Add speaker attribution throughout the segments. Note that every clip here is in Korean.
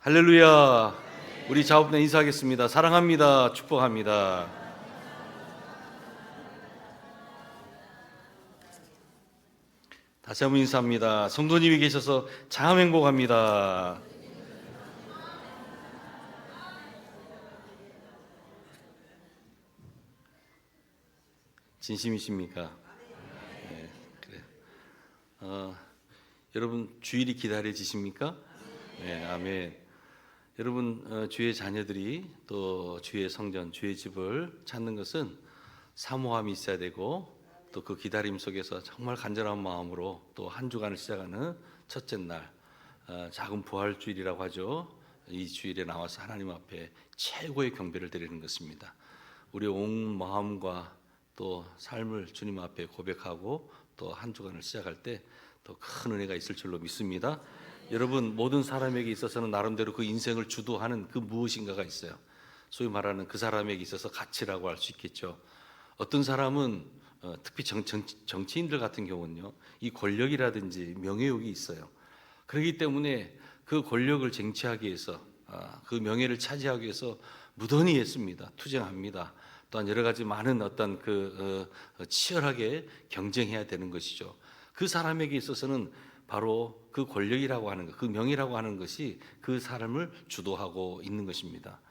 Speaker 1: 할렐루야. 우리 자업내 인사하겠습니다. 사랑합니다. 축복합니다. 다시 한번 인사합니다. 성도님이 계셔서 참 행복합니다. 진심이십니까? 네, 그래. 여러분 주일이 기다려지십니까? 네, 아멘. 여러분 주의 자녀들이 또 주의 성전, 주의 집을 찾는 것은 사모함이 있어야 되고 또 그 기다림 속에서 정말 간절한 마음으로 또 한 주간을 시작하는 첫째 날, 작은 부활주일이라고 하죠. 이 주일에 나와서 하나님 앞에 최고의 경배를 드리는 것입니다. 우리 온 마음과 또 삶을 주님 앞에 고백하고 또 한 주간을 시작할 때 더 큰 은혜가 있을 줄로 믿습니다. 여러분, 모든 사람에게 있어서는 나름대로 그 인생을 주도하는 그 무엇인가가 있어요. 소위 말하는 그 사람에게 있어서 가치라고 할 수 있겠죠. 어떤 사람은 특히 정치인들 같은 경우는요, 이 권력이라든지 명예욕이 있어요. 그렇기 때문에 그 권력을 쟁취하기 위해서, 그 명예를 차지하기 위해서 무던히 애씁니다. 투쟁합니다. 또한 여러 가지 많은 어떤 치열하게 경쟁해야 되는 것이죠. 그 사람에게 있어서는 바로 그 권력이라고 하는 것, 그 명예라고 하는 것이 그 사람을 주도하고 있는 것입니다.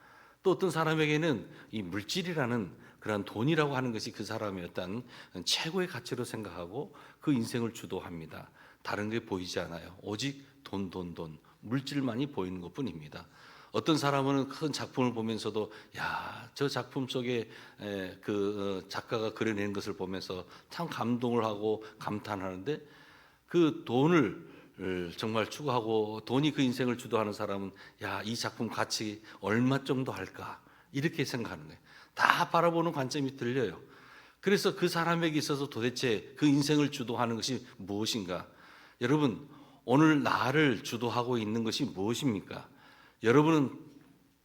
Speaker 1: 또 어떤 사람에게는 이 물질이라는 그런 돈이라고 하는 것이 그 사람의 어떤 최고의 가치로 생각하고 그 인생을 주도합니다. 다른 게 보이지 않아요. 오직 돈, 물질만이 보이는 것뿐입니다. 어떤 사람은 큰 작품을 보면서도 저 작품 속에 작가가 그려낸 것을 보면서 참 감동을 하고 감탄하는데, 그 돈을 정말 추구하고 돈이 그 인생을 주도하는 사람은 이 작품 가치 얼마 정도 할까, 이렇게 생각하는 거예요. 다 바라보는 관점이 틀려요. 그래서 그 사람에게 있어서 도대체 그 인생을 주도하는 것이 무엇인가? 여러분, 오늘 나를 주도하고 있는 것이 무엇입니까? 여러분은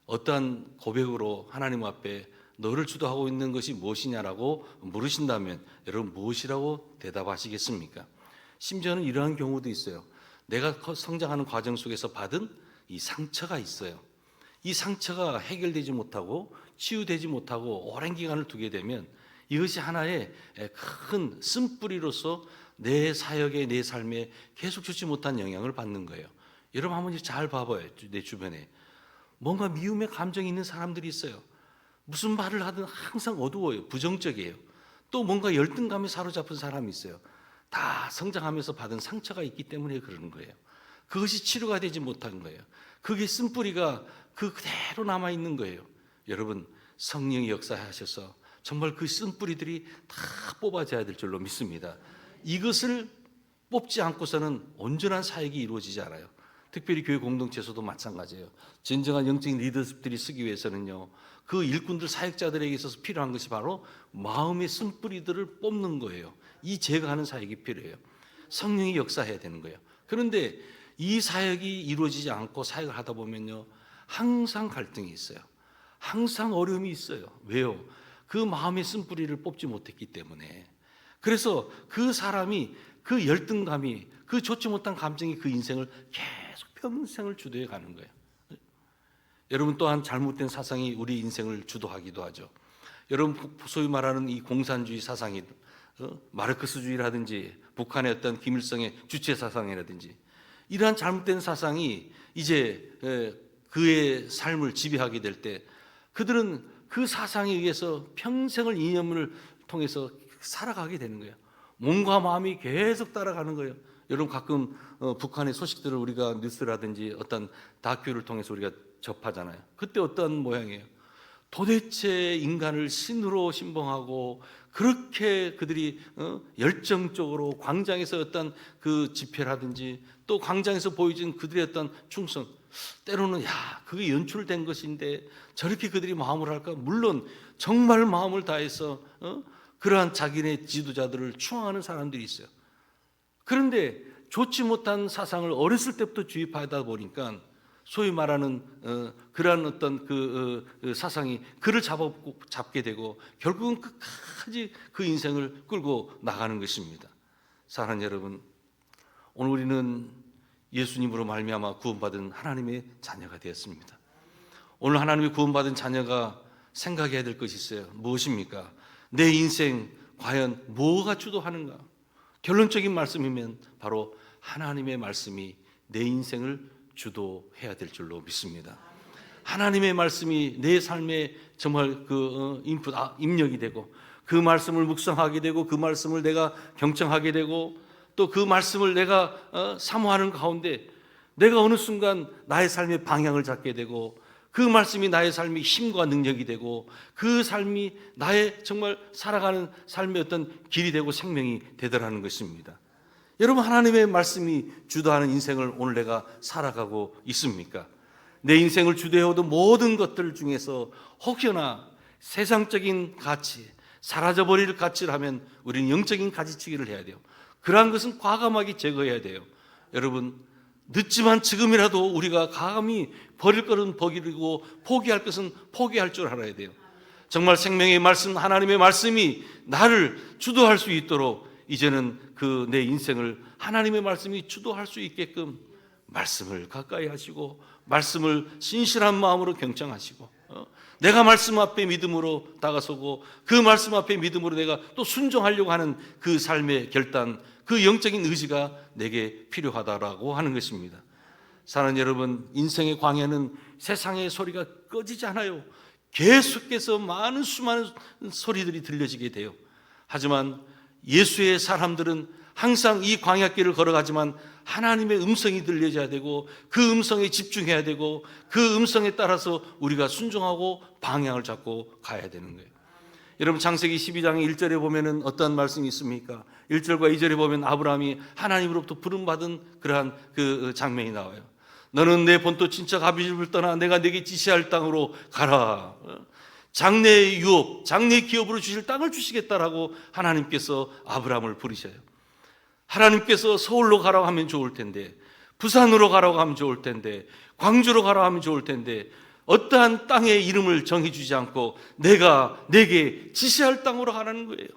Speaker 1: 어떠한 고백으로 하나님 앞에 너를 주도하고 있는 것이 무엇이냐라고 물으신다면 여러분 무엇이라고 대답하시겠습니까? 심지어는 이러한 경우도 있어요. 내가 성장하는 과정 속에서 받은 이 상처가 있어요. 이 상처가 해결되지 못하고 치유되지 못하고 오랜 기간을 두게 되면 이것이 하나의 큰 쓴뿌리로서 내 사역에, 내 삶에 계속 주지 못한 영향을 받는 거예요. 여러분 한번 잘 봐봐요. 내 주변에 뭔가 미움의 감정이 있는 사람들이 있어요. 무슨 말을 하든 항상 어두워요. 부정적이에요. 또 뭔가 열등감에 사로잡힌 사람이 있어요. 다 성장하면서 받은 상처가 있기 때문에 그러는 거예요. 그것이 치료가 되지 못한 거예요. 그게 쓴뿌리가 그대로 남아있는 거예요. 여러분, 성령이 역사하셔서 정말 그 쓴뿌리들이 다 뽑아져야 될 줄로 믿습니다. 이것을 뽑지 않고서는 온전한 사역이 이루어지지 않아요. 특별히 교회 공동체에서도 마찬가지예요. 진정한 영적인 리더십들이 쓰기 위해서는요, 그 일꾼들, 사역자들에게 있어서 필요한 것이 바로 마음의 쓴뿌리들을 뽑는 거예요. 이 제거하는 사역이 필요해요. 성령이 역사해야 되는 거예요. 그런데 이 사역이 이루어지지 않고 사역을 하다 보면요, 항상 갈등이 있어요. 항상 어려움이 있어요. 왜요? 그 마음의 쓴뿌리를 뽑지 못했기 때문에. 그래서 그 사람이, 그 열등감이, 그 좋지 못한 감정이 그 인생을 계속 평생을 주도해 가는 거예요. 여러분, 또한 잘못된 사상이 우리 인생을 주도하기도 하죠. 여러분, 소위 말하는 이 공산주의 사상이 마르크스주의라든지 북한의 어떤 김일성의 주체 사상이라든지 이러한 잘못된 사상이 이제 그의 삶을 지배하게 될 때 그들은 그 사상에 의해서 평생을 이념을 통해서 살아가게 되는 거예요. 몸과 마음이 계속 따라가는 거예요. 여러분, 가끔 북한의 소식들을 우리가 뉴스라든지 어떤 다큐를 통해서 우리가 접하잖아요. 그때 어떤 모양이에요? 도대체 인간을 신으로 신봉하고 그렇게 그들이 열정적으로 광장에서 어떤 그 집회라든지 또 광장에서 보여진 그들의 어떤 충성, 때로는 그게 연출된 것인데 저렇게 그들이 마음을 할까? 물론 정말 마음을 다해서 그러한 자기네 지도자들을 추앙하는 사람들이 있어요. 그런데 좋지 못한 사상을 어렸을 때부터 주입하다 보니까 소위 말하는 그러한 어떤 사상이 그를 잡게 되고 결국은 끝까지 그 인생을 끌고 나가는 것입니다. 사랑하는 여러분, 오늘 우리는 예수님으로 말미암아 구원받은 하나님의 자녀가 되었습니다. 오늘 하나님의 구원받은 자녀가 생각해야 될 것이 있어요. 무엇입니까? 내 인생 과연 뭐가 주도하는가? 결론적인 말씀이면 바로 하나님의 말씀이 내 인생을 주도해야 될 줄로 믿습니다. 하나님의 말씀이 내 삶에 정말 입력이 되고, 그 말씀을 묵상하게 되고, 그 말씀을 내가 경청하게 되고, 또 그 말씀을 내가 사모하는 가운데 내가 어느 순간 나의 삶의 방향을 잡게 되고, 그 말씀이 나의 삶의 힘과 능력이 되고, 그 삶이 나의 정말 살아가는 삶의 어떤 길이 되고 생명이 되더라는 것입니다. 여러분, 하나님의 말씀이 주도하는 인생을 오늘 내가 살아가고 있습니까? 내 인생을 주도해오던 모든 것들 중에서 혹여나 세상적인 가치, 사라져버릴 가치라면 우리는 영적인 가지치기를 해야 돼요. 그러한 것은 과감하게 제거해야 돼요. 여러분, 늦지만 지금이라도 우리가 감히 버릴 것은 버리고 포기할 것은 포기할 줄 알아야 돼요. 정말 생명의 말씀, 하나님의 말씀이 나를 주도할 수 있도록 이제는 그 내 인생을 하나님의 말씀이 주도할 수 있게끔 말씀을 가까이 하시고, 말씀을 신실한 마음으로 경청하시고, 내가 말씀 앞에 믿음으로 다가서고, 그 말씀 앞에 믿음으로 내가 또 순종하려고 하는 그 삶의 결단, 그 영적인 의지가 내게 필요하다라고 하는 것입니다. 사랑하는 여러분, 인생의 광야는 세상의 소리가 꺼지지 않아요. 계속해서 수많은 소리들이 들려지게 돼요. 하지만 예수의 사람들은 항상 이 광야길을 걸어가지만 하나님의 음성이 들려져야 되고, 그 음성에 집중해야 되고, 그 음성에 따라서 우리가 순종하고 방향을 잡고 가야 되는 거예요. 여러분, 창세기 12장의 1절에 보면은 어떠한 말씀이 있습니까? 1절과 2절에 보면 아브라함이 하나님으로부터 부름받은 그러한 그 장면이 나와요. 너는 내 본토 친척 아비집을 떠나 내가 네게 지시할 땅으로 가라. 장래의 유업, 장래의 기업으로 주실 땅을 주시겠다라고 하나님께서 아브라함을 부르셔요. 하나님께서 서울로 가라고 하면 좋을 텐데, 부산으로 가라고 하면 좋을 텐데, 광주로 가라고 하면 좋을 텐데, 어떠한 땅의 이름을 정해주지 않고 내가 내게 지시할 땅으로 가라는 거예요.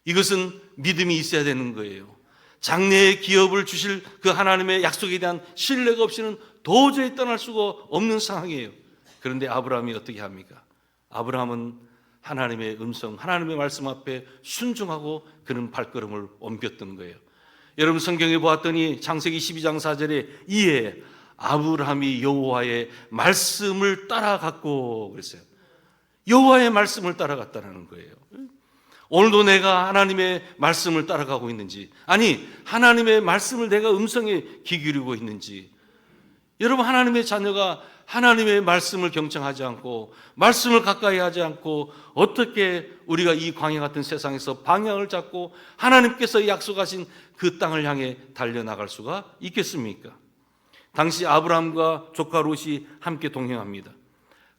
Speaker 1: 이것은 믿음이 있어야 되는 거예요. 장래의 기업을 주실 그 하나님의 약속에 대한 신뢰가 없이는 도저히 떠날 수가 없는 상황이에요. 그런데 아브라함이 어떻게 합니까? 아브라함은 하나님의 음성, 하나님의 말씀 앞에 순종하고 그는 발걸음을 옮겼던 거예요. 여러분, 성경에 보았더니 창세기 12장 4절에 이에 아브라함이 여호와의 말씀을 따라갔고 그랬어요. 여호와의 말씀을 따라갔다는 거예요. 오늘도 내가 하나님의 말씀을 따라가고 있는지, 아니 하나님의 말씀을 내가 음성에 귀 기울이고 있는지, 여러분, 하나님의 자녀가 하나님의 말씀을 경청하지 않고 말씀을 가까이 하지 않고 어떻게 우리가 이 광야 같은 세상에서 방향을 잡고 하나님께서 약속하신 그 땅을 향해 달려나갈 수가 있겠습니까? 당시 아브라함과 조카 롯이 함께 동행합니다.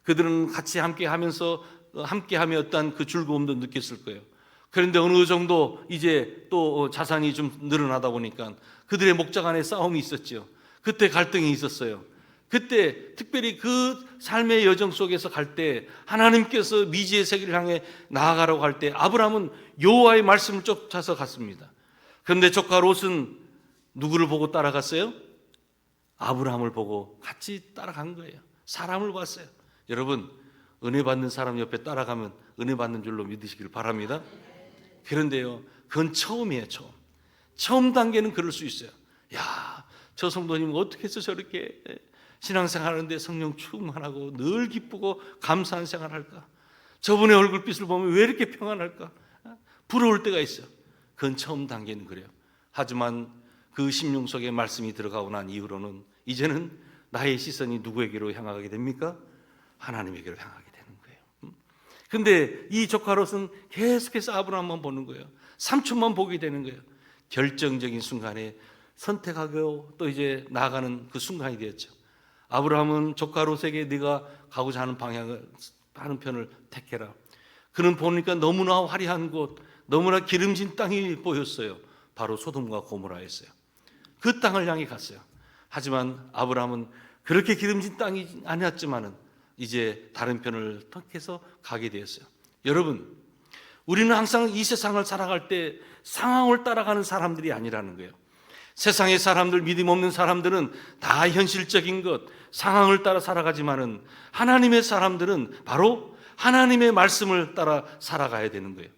Speaker 1: 그들은 같이 함께하며 어떤 그 즐거움도 느꼈을 거예요. 그런데 어느 정도 이제 또 자산이 좀 늘어나다 보니까 그들의 목자 간에 싸움이 있었죠. 그때 갈등이 있었어요. 그때 특별히 그 삶의 여정 속에서 갈 때 하나님께서 미지의 세계를 향해 나아가라고 할 때 아브라함은 여호와의 말씀을 쫓아서 갔습니다. 그런데 조카 롯은 누구를 보고 따라갔어요? 아브라함을 보고 같이 따라간 거예요. 사람을 봤어요. 여러분, 은혜 받는 사람 옆에 따라가면 은혜 받는 줄로 믿으시길 바랍니다. 그런데요, 그건 처음이에요. 처음 단계는 그럴 수 있어요. 야, 저 성도님은 어떻게 해서 저렇게 신앙생활하는데 성령 충만하고 늘 기쁘고 감사한 생활할까? 저분의 얼굴빛을 보면 왜 이렇게 평안할까? 부러울 때가 있어요. 그건 처음 단계는 그래요. 하지만 그 심령 속에 말씀이 들어가고 난 이후로는 이제는 나의 시선이 누구에게로 향하게 됩니까? 하나님에게로 향하게 되는 거예요. 그런데 이 조카 롯은 계속해서 아브라함만 보는 거예요. 삼촌만 보게 되는 거예요. 결정적인 순간에 선택하고 또 이제 나아가는 그 순간이 되었죠. 아브라함은 조카 롯에게 네가 가고자 하는 방향을 하는 편을 택해라. 그는 보니까 너무나 화려한 곳, 너무나 기름진 땅이 보였어요. 바로 소돔과 고모라였어요. 그 땅을 향해 갔어요. 하지만 아브라함은 그렇게 기름진 땅이 아니었지만은 이제 다른 편을 택해서 가게 되었어요. 여러분, 우리는 항상 이 세상을 살아갈 때 상황을 따라가는 사람들이 아니라는 거예요. 세상의 사람들, 믿음 없는 사람들은 다 현실적인 것, 상황을 따라 살아가지만은 하나님의 사람들은 바로 하나님의 말씀을 따라 살아가야 되는 거예요.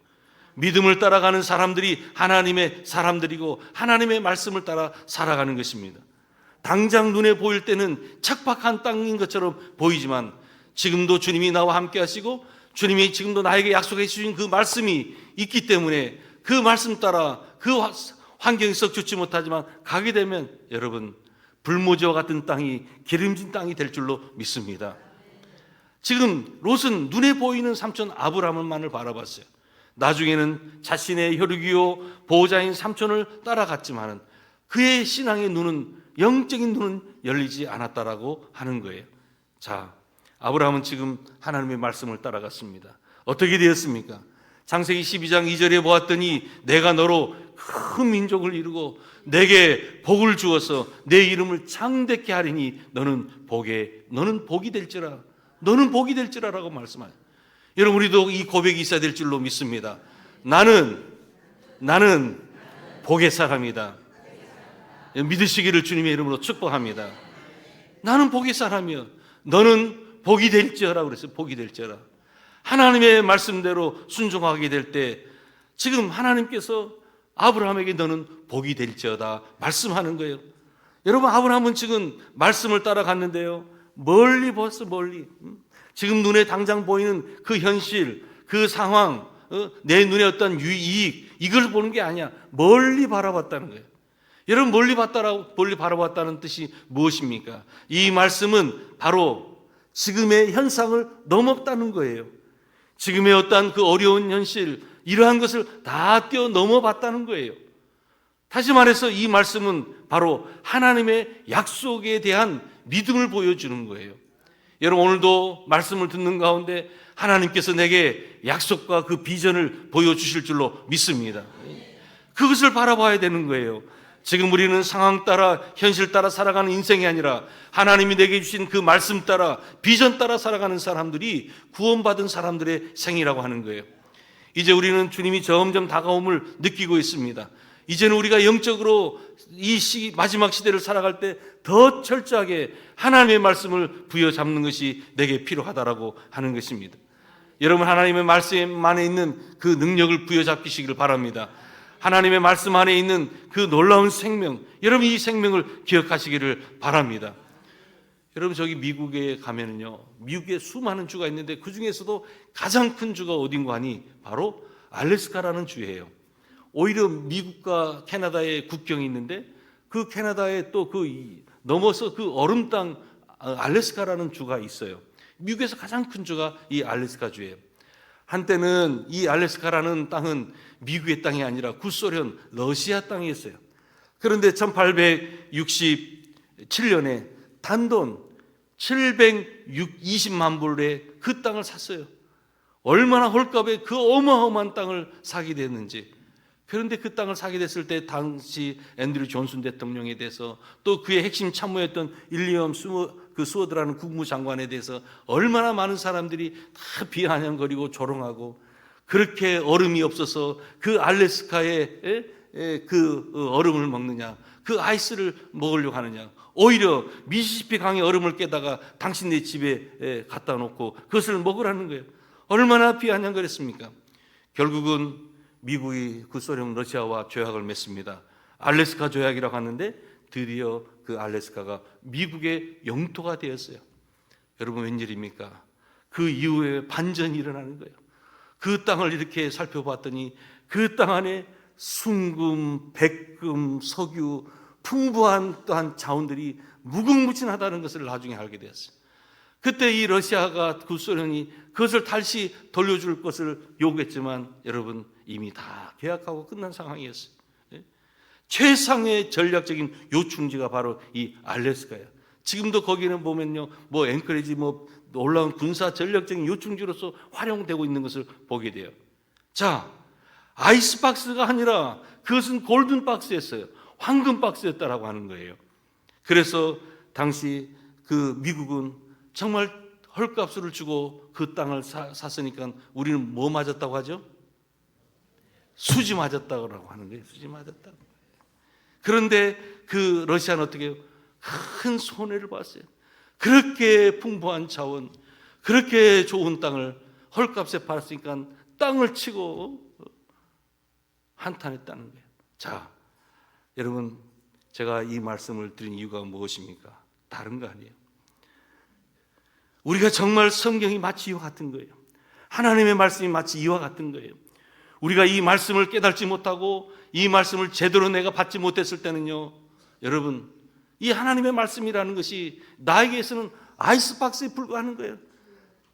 Speaker 1: 믿음을 따라가는 사람들이 하나님의 사람들이고 하나님의 말씀을 따라 살아가는 것입니다. 당장 눈에 보일 때는 척박한 땅인 것처럼 보이지만 지금도 주님이 나와 함께 하시고 주님이 지금도 나에게 약속해 주신 그 말씀이 있기 때문에 그 말씀 따라 그 환경이 썩 좋지 못하지만 가게 되면 여러분 불모지와 같은 땅이 기름진 땅이 될 줄로 믿습니다. 지금 롯은 눈에 보이는 삼촌 아브라함만을 바라봤어요. 나중에는 자신의 혈육이요 보호자인 삼촌을 따라갔지만은 그의 신앙의 눈은, 영적인 눈은 열리지 않았다라고 하는 거예요. 자, 아브라함은 지금 하나님의 말씀을 따라갔습니다. 어떻게 되었습니까? 창세기 12장 2절에 보았더니 내가 너로 큰 민족을 이루고 내게 복을 주어서 내 이름을 창대케 하리니 너는 복이 될지라. 너는 복이 될지라라고 말씀하세요. 여러분, 우리도 이 고백이 있어야 될 줄로 믿습니다. 나는 복의 사람이다. 믿으시기를 주님의 이름으로 축복합니다. 나는 복의 사람이요. 너는 복이 될지어라 그랬어요. 복이 될지어라. 하나님의 말씀대로 순종하게 될 때 지금 하나님께서 아브라함에게 너는 복이 될지어다 말씀하는 거예요. 여러분, 아브라함은 지금 말씀을 따라갔는데요, 멀리 벌써 멀리 지금 눈에 당장 보이는 그 현실, 그 상황, 내 눈에 어떤 유익, 이걸 보는 게 아니야. 멀리 바라봤다는 거예요. 여러분, 멀리 바라봤다는 뜻이 무엇입니까? 이 말씀은 바로 지금의 현상을 넘었다는 거예요. 지금의 어떤 그 어려운 현실, 이러한 것을 다 뛰어넘어 봤다는 거예요. 다시 말해서 이 말씀은 바로 하나님의 약속에 대한 믿음을 보여주는 거예요. 여러분, 오늘도 말씀을 듣는 가운데 하나님께서 내게 약속과 그 비전을 보여주실 줄로 믿습니다. 그것을 바라봐야 되는 거예요. 지금 우리는 상황 따라, 현실 따라 살아가는 인생이 아니라 하나님이 내게 주신 그 말씀 따라, 비전 따라 살아가는 사람들이 구원받은 사람들의 생이라고 하는 거예요. 이제 우리는 주님이 점점 다가옴을 느끼고 있습니다. 이제는 우리가 영적으로 이 마지막 시대를 살아갈 때 더 철저하게 하나님의 말씀을 부여잡는 것이 내게 필요하다라고 하는 것입니다. 여러분, 하나님의 말씀 안에 있는 그 능력을 부여잡히시기를 바랍니다. 하나님의 말씀 안에 있는 그 놀라운 생명, 여러분 이 생명을 기억하시기를 바랍니다. 여러분, 저기 미국에 가면은요, 미국에 수많은 주가 있는데 그 중에서도 가장 큰 주가 어딘가 하니 바로 알래스카라는 주예요. 오히려 미국과 캐나다의 국경이 있는데 그 캐나다에 또 넘어서 그 얼음 땅 알래스카라는 주가 있어요. 미국에서 가장 큰 주가 이 알래스카 주예요. 한때는 이 알래스카라는 땅은 미국의 땅이 아니라 구소련 러시아 땅이었어요. 그런데 1867년에 단돈 720만 불에 그 땅을 샀어요. 얼마나 헐값에 그 어마어마한 땅을 사게 됐는지. 그런데 그 땅을 사게 됐을 때 당시 앤드류 존슨 대통령에 대해서 또 그의 핵심 참모였던 일리엄 스워드라는 국무장관에 대해서 얼마나 많은 사람들이 다 비아냥거리고 조롱하고, 그렇게 얼음이 없어서 그 알래스카에 그 얼음을 먹느냐, 그 아이스를 먹으려고 하느냐, 오히려 미시시피 강의 얼음을 깨다가 당신네 집에 갖다 놓고 그것을 먹으라는 거예요. 얼마나 비아냥거렸습니까? 결국은 미국이 구소련 러시아와 조약을 맺습니다. 알래스카 조약이라고 하는데 드디어 그 알래스카가 미국의 영토가 되었어요. 여러분, 웬일입니까? 그 이후에 반전이 일어나는 거예요. 그 땅을 이렇게 살펴봤더니 그 땅 안에 순금, 백금, 석유, 풍부한 또한 자원들이 무궁무진하다는 것을 나중에 알게 되었어요. 그때 이 러시아가, 구소련이 그것을 다시 돌려줄 것을 요구했지만 여러분, 이미 다 계약하고 끝난 상황이었어요. 최상의 전략적인 요충지가 바로 이 알래스카예요. 지금도 거기는 보면요, 뭐 앵커리지, 뭐 놀라운 군사 전략적인 요충지로서 활용되고 있는 것을 보게 돼요. 자, 아이스박스가 아니라 그것은 골든박스였어요. 황금박스였다라고 하는 거예요. 그래서 당시 그 미국은 정말 헐값을 주고 그 땅을 샀으니까 우리는 뭐 맞았다고 하죠? 수지 맞았다고 하는 거예요. 수지 맞았다고. 그런데 그 러시아는 어떻게 해요? 큰 손해를 봤어요. 그렇게 풍부한 자원, 그렇게 좋은 땅을 헐값에 팔았으니까 땅을 치고 한탄했다는 거예요. 자, 여러분, 제가 이 말씀을 드린 이유가 무엇입니까? 다른 거 아니에요. 우리가 정말 성경이 마치 이와 같은 거예요. 하나님의 말씀이 마치 이와 같은 거예요. 우리가 이 말씀을 깨닫지 못하고 이 말씀을 제대로 내가 받지 못했을 때는요, 여러분, 이 하나님의 말씀이라는 것이 나에게서는 아이스박스에 불과하는 거예요.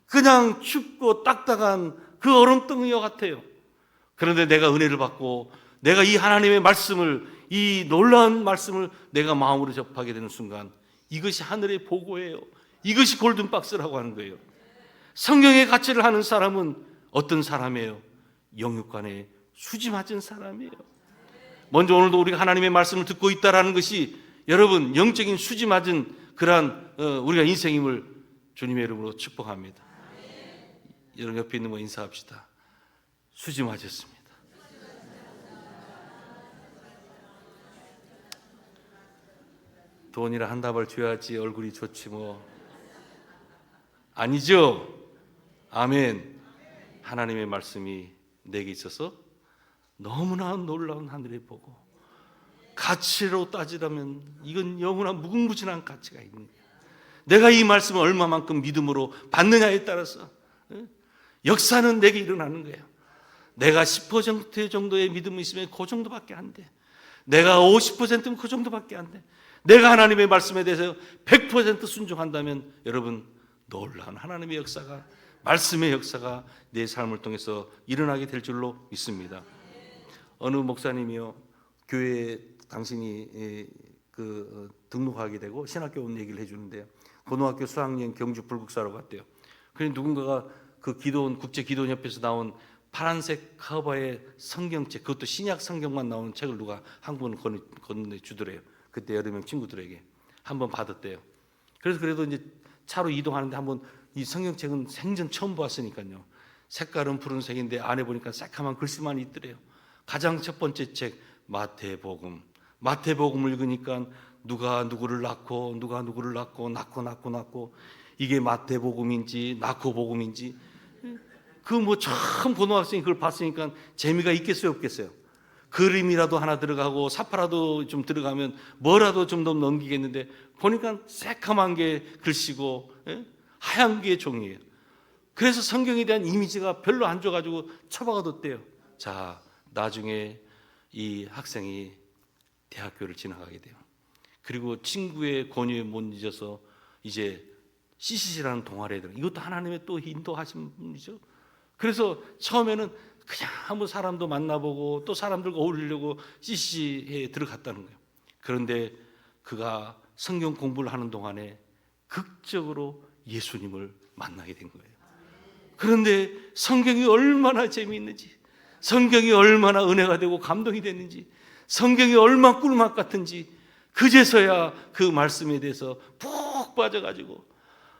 Speaker 1: 그냥 춥고 딱딱한 그 얼음덩이와 같아요. 그런데 내가 은혜를 받고 내가 이 하나님의 말씀을, 이 놀라운 말씀을 내가 마음으로 접하게 되는 순간, 이것이 하늘의 보고예요. 이것이 골든박스라고 하는 거예요. 성경의 가치를 하는 사람은 어떤 사람이에요? 영육간에 수지 맞은 사람이에요. 먼저 오늘도 우리가 하나님의 말씀을 듣고 있다는 것이 여러분 영적인 수지 맞은 그러한 우리가 인생임을 주님의 이름으로 축복합니다. 여러분 옆에 있는 분 인사합시다. 수지 맞았습니다. 돈이라 한 다발 줘야지 얼굴이 좋지 뭐. 아니죠. 아멘. 하나님의 말씀이 내게 있어서 너무나 놀라운 하늘의 보고, 가치로 따지라면 이건 영원한 무궁무진한 가치가 있는 거예요. 내가 이 말씀을 얼마만큼 믿음으로 받느냐에 따라서 역사는 내게 일어나는 거예요. 내가 10% 정도의 믿음이 있으면 그 정도밖에 안 돼. 내가 50%면 그 정도밖에 안 돼. 내가 하나님의 말씀에 대해서 100% 순종한다면 여러분, 놀라운 하나님의 역사가, 말씀의 역사가 내 삶을 통해서 일어나게 될 줄로 믿습니다. 어느 목사님이요, 교회에 당신이 등록하게 되고 신학교 온 얘기를 해주는데요, 고등학교 수학여행 경주 불국사로 갔대요. 그런데 누군가가 그 기도원, 국제기도원협회에서 나온 파란색 커버의 성경책, 그것도 신약 성경만 나오는 책을 누가 한 권 건네주더래요. 그때 여러 명 친구들에게 한번 받았대요. 그래서 그래도 이제 차로 이동하는데 한번, 이 성경책은 생전 처음 보았으니까요, 색깔은 푸른색인데 안에 보니까 새카만 글씨만 있더래요. 가장 첫 번째 책 마태복음. 마태복음을 읽으니까 누가 누구를 낳고 누가 누구를 낳고 이게 마태복음인지 낳고복음인지, 그 뭐 처음 고등학생이 그걸 봤으니까 재미가 있겠어요 없겠어요? 그림이라도 하나 들어가고 사파라도 좀 들어가면 뭐라도 좀 더 넘기겠는데, 보니까 새카만 게 글씨고 하얀 게 종이에요. 그래서 성경에 대한 이미지가 별로 안 좋아가지고 처박아뒀대요. 자, 나중에 이 학생이 대학교를 지나가게 돼요. 그리고 친구의 권유에 못 잊어서 이제 CCC라는 동아리에 들어. 이것도 하나님의 또 인도하신 분이죠. 그래서 처음에는 그냥 한번 사람도 만나보고 또 사람들과 어울리려고 CCC에 들어갔다는 거예요. 그런데 그가 성경 공부를 하는 동안에 극적으로 예수님을 만나게 된 거예요. 그런데 성경이 얼마나 재미있는지, 성경이 얼마나 은혜가 되고 감동이 됐는지, 성경이 얼마나 꿀맛 같은지, 그제서야 그 말씀에 대해서 푹 빠져가지고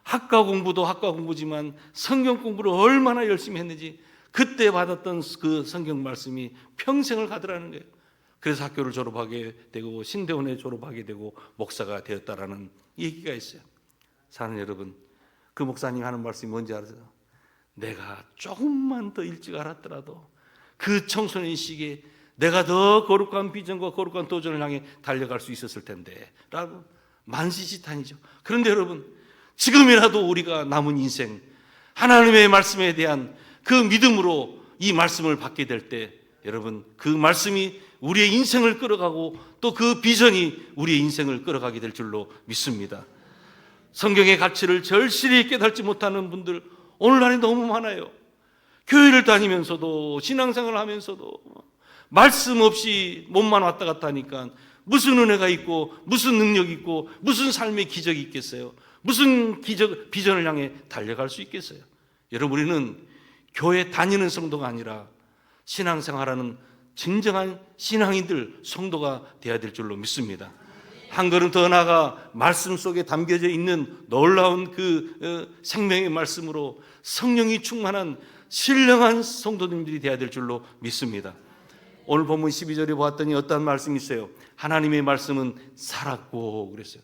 Speaker 1: 학과 공부도 학과 공부지만 성경 공부를 얼마나 열심히 했는지, 그때 받았던 그 성경 말씀이 평생을 가더라는 거예요. 그래서 학교를 졸업하게 되고 신대원에 졸업하게 되고 목사가 되었다라는 얘기가 있어요. 사랑하는 여러분, 그 목사님이 하는 말씀이 뭔지 아세요? 내가 조금만 더 일찍 알았더라도 그 청소년 시기에 내가 더 거룩한 비전과 거룩한 도전을 향해 달려갈 수 있었을 텐데 라고 만시지탄이죠. 그런데 여러분, 지금이라도 우리가 남은 인생 하나님의 말씀에 대한 그 믿음으로 이 말씀을 받게 될 때, 여러분, 그 말씀이 우리의 인생을 끌어가고 또 그 비전이 우리의 인생을 끌어가게 될 줄로 믿습니다. 성경의 가치를 절실히 깨닫지 못하는 분들 오늘날에 너무 많아요. 교회를 다니면서도 신앙생활을 하면서도 말씀 없이 몸만 왔다 갔다 하니까 무슨 은혜가 있고 무슨 능력이 있고 무슨 삶의 기적이 있겠어요? 무슨 비전을 향해 달려갈 수 있겠어요? 여러분, 우리는 교회 다니는 성도가 아니라 신앙생활하는 진정한 신앙인들, 성도가 되어야 될 줄로 믿습니다. 한 걸음 더 나아가 말씀 속에 담겨져 있는 놀라운 그 생명의 말씀으로 성령이 충만한 신령한 성도님들이 되어야 될 줄로 믿습니다. 오늘 본문 12절에 보았더니 어떤 말씀이 있어요? 하나님의 말씀은 살았고 그랬어요.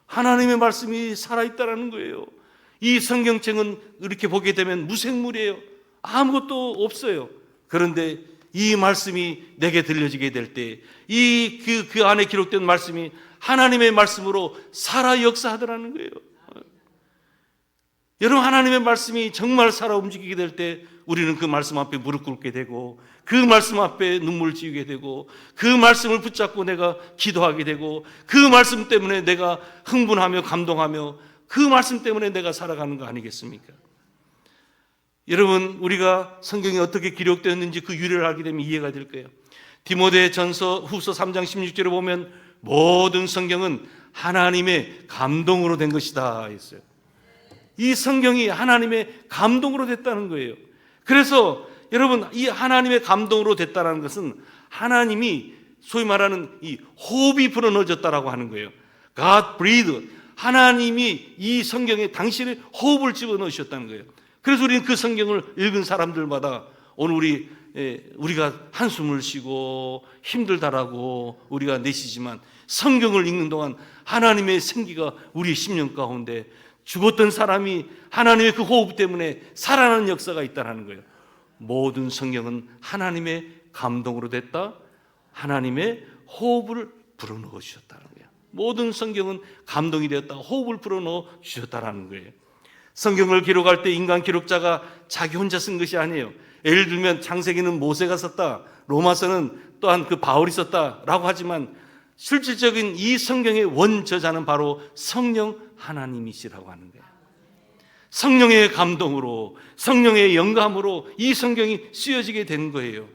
Speaker 1: 하나님의 말씀이 살아있다라는 거예요. 이 성경책은 이렇게 보게 되면 무생물이에요. 아무것도 없어요. 그런데 이 말씀이 내게 들려지게 될 때 그 안에 기록된 말씀이 하나님의 말씀으로 살아 역사하더라는 거예요. 여러분, 하나님의 말씀이 정말 살아 움직이게 될 때 우리는 그 말씀 앞에 무릎 꿇게 되고 그 말씀 앞에 눈물 지우게 되고 그 말씀을 붙잡고 내가 기도하게 되고 그 말씀 때문에 내가 흥분하며 감동하며 그 말씀 때문에 내가 살아가는 거 아니겠습니까? 여러분, 우리가 성경이 어떻게 기록되었는지 그 유래를 알게 되면 이해가 될 거예요. 디모데전서 후서 3장 16절에 보면 모든 성경은 하나님의 감동으로 된 것이다 했어요. 이 성경이 하나님의 감동으로 됐다는 거예요. 그래서 여러분, 이 하나님의 감동으로 됐다는 것은 하나님이 소위 말하는 이 호흡이 불어넣어졌다라고 하는 거예요. God breathed. 하나님이 이 성경에 당신의 호흡을 집어넣으셨다는 거예요. 그래서 우리는 그 성경을 읽은 사람들마다 오늘 우리가 한숨을 쉬고 힘들다라고 우리가 내쉬지만 성경을 읽는 동안 하나님의 생기가 우리 심령 가운데, 죽었던 사람이 하나님의 그 호흡 때문에 살아나는 역사가 있다는 거예요. 모든 성경은 하나님의 감동으로 됐다. 하나님의 호흡을 불어넣어 주셨다는 거예요. 모든 성경은 감동이 되었다. 호흡을 불어넣어 주셨다는 거예요. 성경을 기록할 때 인간 기록자가 자기 혼자 쓴 것이 아니에요. 예를 들면 창세기는 모세가 썼다, 로마서는 또한 그 바울이 썼다라고 하지만 실질적인 이 성경의 원저자는 바로 성령 하나님이시라고 하는 거예요. 성령의 감동으로, 성령의 영감으로 이 성경이 쓰여지게 된 거예요.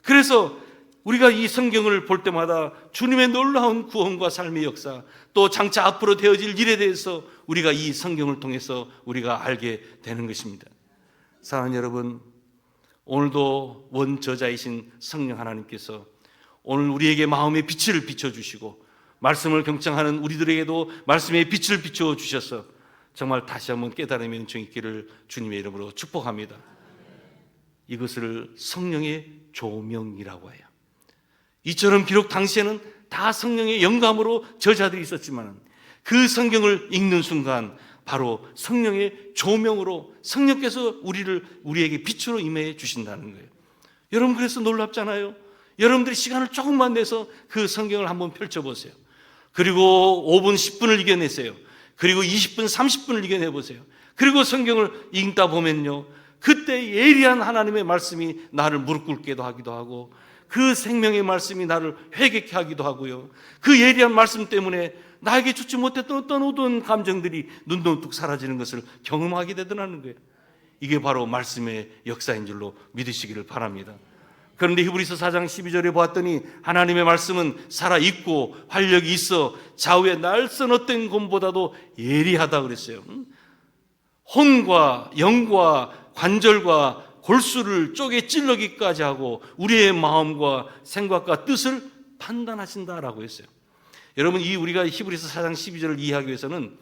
Speaker 1: 그래서 우리가 이 성경을 볼 때마다 주님의 놀라운 구원과 삶의 역사, 또 장차 앞으로 되어질 일에 대해서 우리가 이 성경을 통해서 우리가 알게 되는 것입니다. 사랑하는 여러분, 오늘도 원저자이신 성령 하나님께서 오늘 우리에게 마음의 빛을 비춰주시고 말씀을 경청하는 우리들에게도 말씀의 빛을 비춰주셔서 정말 다시 한번 깨달음의 은총이 있기를 주님의 이름으로 축복합니다. 이것을 성령의 조명이라고 해요. 이처럼 비록 당시에는 다 성령의 영감으로 저자들이 있었지만 그 성경을 읽는 순간 바로 성령의 조명으로 성령께서 우리에게 빛으로 임해 주신다는 거예요. 여러분, 그래서 놀랍잖아요. 여러분들이 시간을 조금만 내서 그 성경을 한번 펼쳐보세요. 그리고 5분, 10분을 이겨내세요. 그리고 20분, 30분을 이겨내보세요. 그리고 성경을 읽다 보면요, 그때 예리한 하나님의 말씀이 나를 무릎 꿇게도 하기도 하고 그 생명의 말씀이 나를 회개케 하기도 하고요, 그 예리한 말씀 때문에 나에게 주지 못했던 어떤 어두운 감정들이 눈동뚝 사라지는 것을 경험하게 되더라는 거예요. 이게 바로 말씀의 역사인 줄로 믿으시기를 바랍니다. 그런데 히브리서 4장 12절에 보았더니 하나님의 말씀은 살아있고 활력이 있어 좌우의 날선 어떤 곰보다도 예리하다 그랬어요. 혼과 영과 관절과 골수를 쪼개 찔러기까지 하고 우리의 마음과 생각과 뜻을 판단하신다라고 했어요. 여러분, 우리가 히브리서 4장 12절을 이해하기 위해서는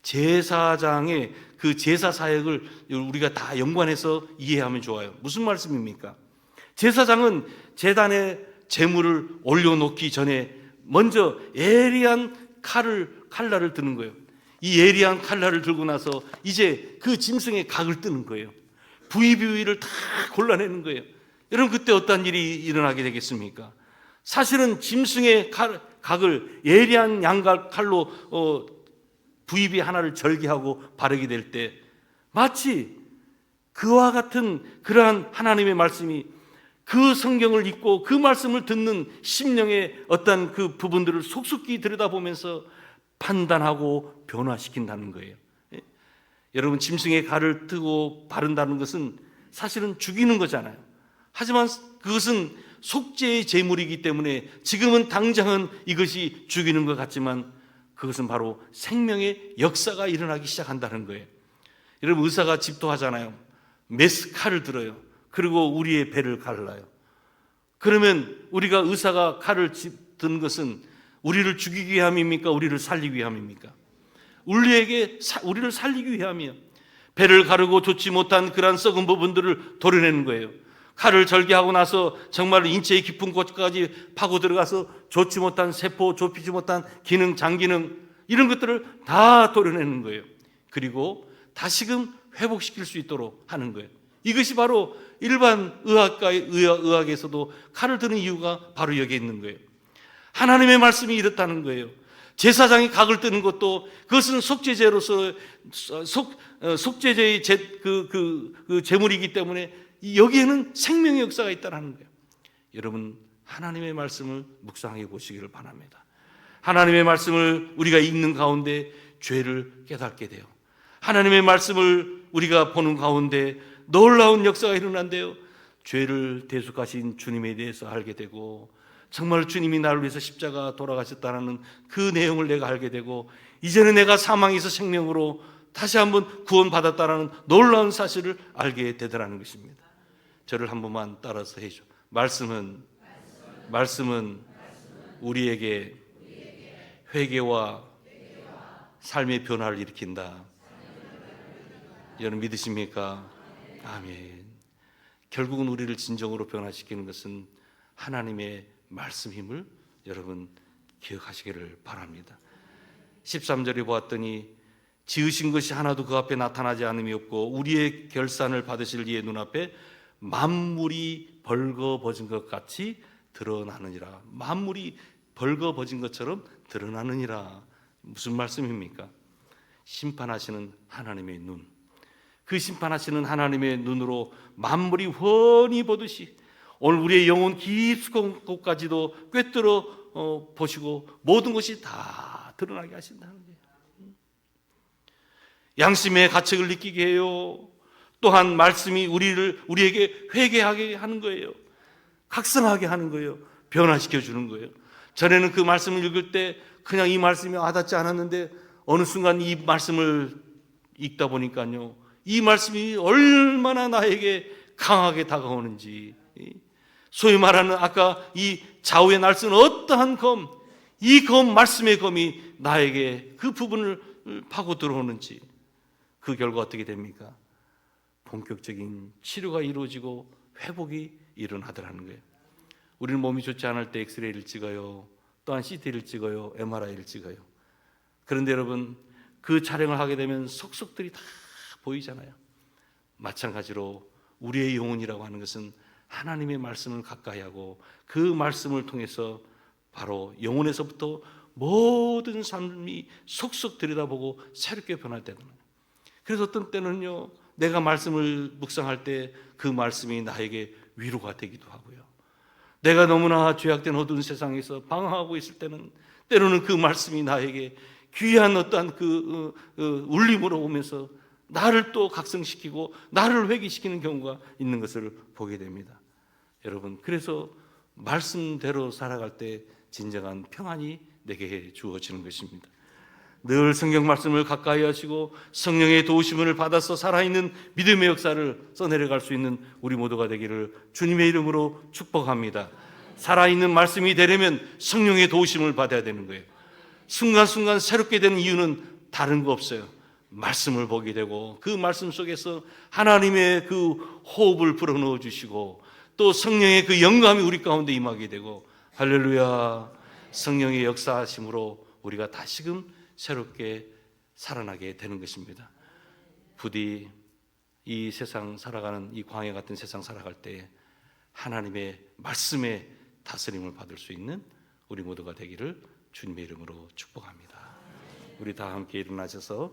Speaker 1: 제사장의 그 제사 사역을 우리가 다 연관해서 이해하면 좋아요. 무슨 말씀입니까? 제사장은 제단에 제물을 올려놓기 전에 먼저 예리한 칼날을 드는 거예요. 이 예리한 칼날을 들고 나서 이제 그 짐승의 각을 뜨는 거예요. 부위부위를 다 골라내는 거예요. 여러분, 그때 어떤 일이 일어나게 되겠습니까? 사실은 짐승의 각을 예리한 양각 칼로 부위부위 하나를 절개하고 바르게 될 때 마치 그와 같은 그러한 하나님의 말씀이 그 성경을 읽고 그 말씀을 듣는 심령의 어떤 그 부분들을 속속히 들여다보면서 판단하고 변화시킨다는 거예요. 여러분, 짐승의 칼을 뜨고 바른다는 것은 사실은 죽이는 거잖아요. 하지만 그것은 속죄의 제물이기 때문에 지금은 당장은 이것이 죽이는 것 같지만 그것은 바로 생명의 역사가 일어나기 시작한다는 거예요. 여러분, 의사가 집도하잖아요. 메스 칼을 들어요. 그리고 우리의 배를 갈라요. 그러면 우리가 의사가 칼을 든 것은 우리를 죽이기 위함입니까? 우리를 살리기 위함입니까? 우리를 살리기 위함이에요. 배를 가르고 좋지 못한 그러한 썩은 부분들을 도려내는 거예요. 칼을 절개하고 나서 정말 인체의 깊은 곳까지 파고 들어가서 좋지 못한 세포, 좁히지 못한 기능, 장기능 이런 것들을 다 도려내는 거예요. 그리고 다시금 회복시킬 수 있도록 하는 거예요. 이것이 바로 일반 의학에서도 칼을 드는 이유가 바로 여기에 있는 거예요. 하나님의 말씀이 이렇다는 거예요. 제사장이 각을 뜨는 것도 그것은 속죄제로서 속죄제의 제물이기 때문에 여기에는 생명의 역사가 있다는 거예요. 여러분, 하나님의 말씀을 묵상해 보시기를 바랍니다. 하나님의 말씀을 우리가 읽는 가운데 죄를 깨닫게 돼요. 하나님의 말씀을 우리가 보는 가운데 놀라운 역사가 일어난대요. 죄를 대속하신 주님에 대해서 알게 되고, 정말 주님이 나를 위해서 십자가 돌아가셨다는 그 내용을 내가 알게 되고, 이제는 내가 사망에서 생명으로 다시 한번 구원받았다는 놀라운 사실을 알게 되더라는 것입니다. 저를 한 번만 따라서 해줘. 말씀은 우리에게 회개와 삶의 변화를 일으킨다. 여러분 믿으십니까? 아멘. 결국은 우리를 진정으로 변화시키는 것은 하나님의 말씀 힘을 여러분 기억하시기를 바랍니다. 13절에 보았더니 지으신 것이 하나도 그 앞에 나타나지 않음이 없고 우리의 결산을 받으실 이의 눈앞에 만물이 벌거벗은 것 같이 드러나느니라. 만물이 벌거벗은 것처럼 드러나느니라. 무슨 말씀입니까? 심판하시는 하나님의 눈, 그 심판하시는 하나님의 눈으로 만물이 훤히 보듯이 오늘 우리의 영혼 깊은 곳까지도 꿰뚫어 보시고 모든 것이 다 드러나게 하신다는 거예요. 양심의 가책을 느끼게 해요. 또한 말씀이 우리에게 회개하게 하는 거예요. 각성하게 하는 거예요. 변화시켜 주는 거예요. 전에는 그 말씀을 읽을 때 그냥 이 말씀이 와닿지 않았는데 어느 순간 이 말씀을 읽다 보니까요, 이 말씀이 얼마나 나에게 강하게 다가오는지, 소위 말하는 아까 이 좌우에 날선 어떠한 검, 이 검, 말씀의 검이 나에게 그 부분을 파고 들어오는지, 그 결과 어떻게 됩니까? 본격적인 치료가 이루어지고 회복이 일어나더라는 거예요. 우리는 몸이 좋지 않을 때 엑스레이를 찍어요. 또한 CT를 찍어요. MRI를 찍어요. 그런데 여러분, 그 촬영을 하게 되면 속속들이 다 보이잖아요. 마찬가지로 우리의 영혼이라고 하는 것은 하나님의 말씀을 가까이 하고 그 말씀을 통해서 바로 영혼에서부터 모든 삶이 속속 들여다보고 새롭게 변화되는 거예요. 그래서 어떤 때는요, 내가 말씀을 묵상할 때 그 말씀이 나에게 위로가 되기도 하고요. 내가 너무나 죄악된 어두운 세상에서 방황하고 있을 때는 때로는 그 말씀이 나에게 귀한 어떠한 울림으로 오면서 나를 또 각성시키고 나를 회개시키는 경우가 있는 것을 보게 됩니다. 여러분, 그래서 말씀대로 살아갈 때 진정한 평안이 내게 주어지는 것입니다. 늘 성경 말씀을 가까이 하시고 성령의 도우심을 받아서 살아있는 믿음의 역사를 써내려갈 수 있는 우리 모두가 되기를 주님의 이름으로 축복합니다. 살아있는 말씀이 되려면 성령의 도우심을 받아야 되는 거예요. 순간순간 새롭게 되는 이유는 다른 거 없어요. 말씀을 보게 되고 그 말씀 속에서 하나님의 그 호흡을 불어넣어 주시고 또 성령의 그 영감이 우리 가운데 임하게 되고, 할렐루야, 성령의 역사하심으로 우리가 다시금 새롭게 살아나게 되는 것입니다. 부디 이 세상 살아가는 이 광야 같은 세상 살아갈 때 하나님의 말씀의 다스림을 받을 수 있는 우리 모두가 되기를 주님의 이름으로 축복합니다. 우리 다 함께 일어나셔서